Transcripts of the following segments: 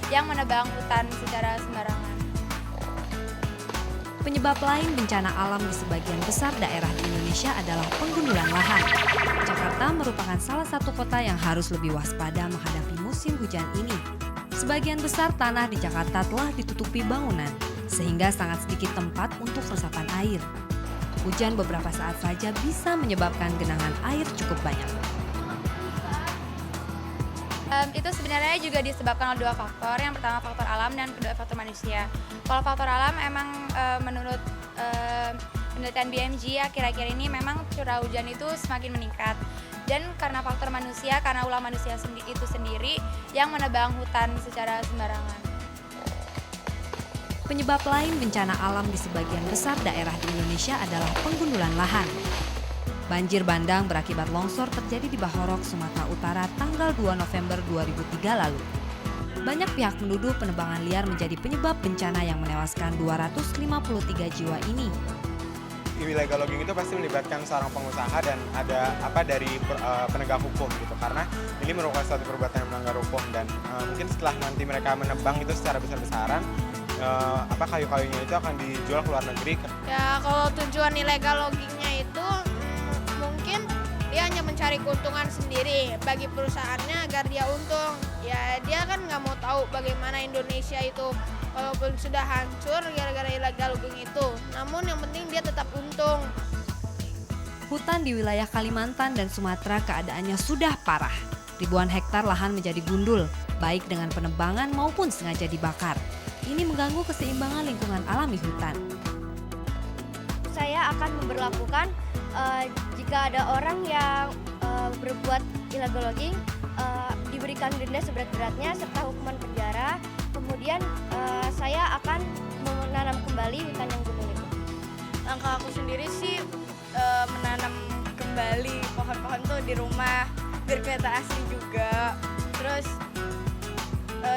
yang menebang hutan secara sembarangan. Penyebab lain bencana alam di sebagian besar daerah di Indonesia adalah penggundulan lahan. Jakarta merupakan salah satu kota yang harus lebih waspada menghadapi musim hujan ini. Sebagian besar tanah di Jakarta telah ditutupi bangunan, sehingga sangat sedikit tempat untuk resapan air. Hujan beberapa saat saja bisa menyebabkan genangan air cukup banyak. Itu sebenarnya juga disebabkan oleh dua faktor. Yang pertama faktor alam dan kedua faktor manusia. Kalau faktor alam emang menurut penelitian BMG akhir-akhir ini memang curah hujan itu semakin meningkat. Dan karena faktor manusia, karena ulah manusia itu sendiri yang menebang hutan secara sembarangan. Penyebab lain bencana alam di sebagian besar daerah di Indonesia adalah penggundulan lahan. Banjir bandang berakibat longsor terjadi di Bahorok, Sumatera Utara tanggal 2 November 2003 lalu. Banyak pihak menuduh penebangan liar menjadi penyebab bencana yang menewaskan 253 jiwa ini. Illegal logging itu pasti melibatkan seorang pengusaha dan ada dari penegak hukum gitu, karena ini merupakan suatu perbuatan yang melanggar hukum dan mungkin setelah nanti mereka menebang itu secara besar-besaran, kayu-kayunya itu akan dijual ke luar negeri. Ya kalau tujuan illegal loggingnya itu mungkin dia hanya mencari keuntungan sendiri bagi perusahaannya agar dia untung. Ya dia kan nggak mau tahu bagaimana Indonesia itu walaupun sudah hancur gara-gara illegal logging itu. Namun yang penting dia tetap untung. Hutan di wilayah Kalimantan dan Sumatera keadaannya sudah parah. Ribuan hektar lahan menjadi gundul, baik dengan penebangan maupun sengaja dibakar. Ini mengganggu keseimbangan lingkungan alami hutan. Saya akan memberlakukan jika ada orang yang berbuat illegal logging, diberikan denda seberat-beratnya serta hukuman penjara. Kemudian saya akan menanam kembali hutan yang gundul itu. Langkah aku sendiri sih menanam kembali pohon-pohon tuh di rumah biar kelihatan asli juga. Terus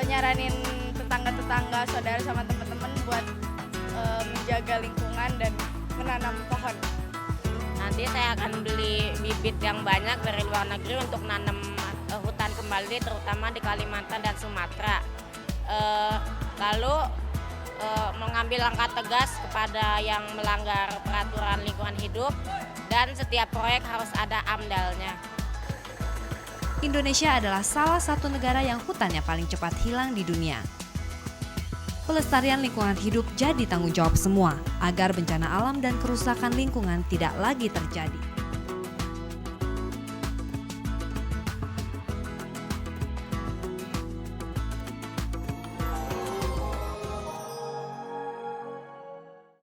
nyaranin tetangga-tetangga, saudara sama teman-teman buat menjaga lingkungan dan menanam pohon. Nanti saya akan beli bibit yang banyak dari luar negeri untuk nanam hutan kembali, terutama di Kalimantan dan Sumatera. Lalu mengambil langkah tegas kepada yang melanggar peraturan lingkungan hidup dan setiap proyek harus ada AMDAL-nya. Indonesia adalah salah satu negara yang hutannya paling cepat hilang di dunia. Pelestarian lingkungan hidup jadi tanggung jawab semua agar bencana alam dan kerusakan lingkungan tidak lagi terjadi.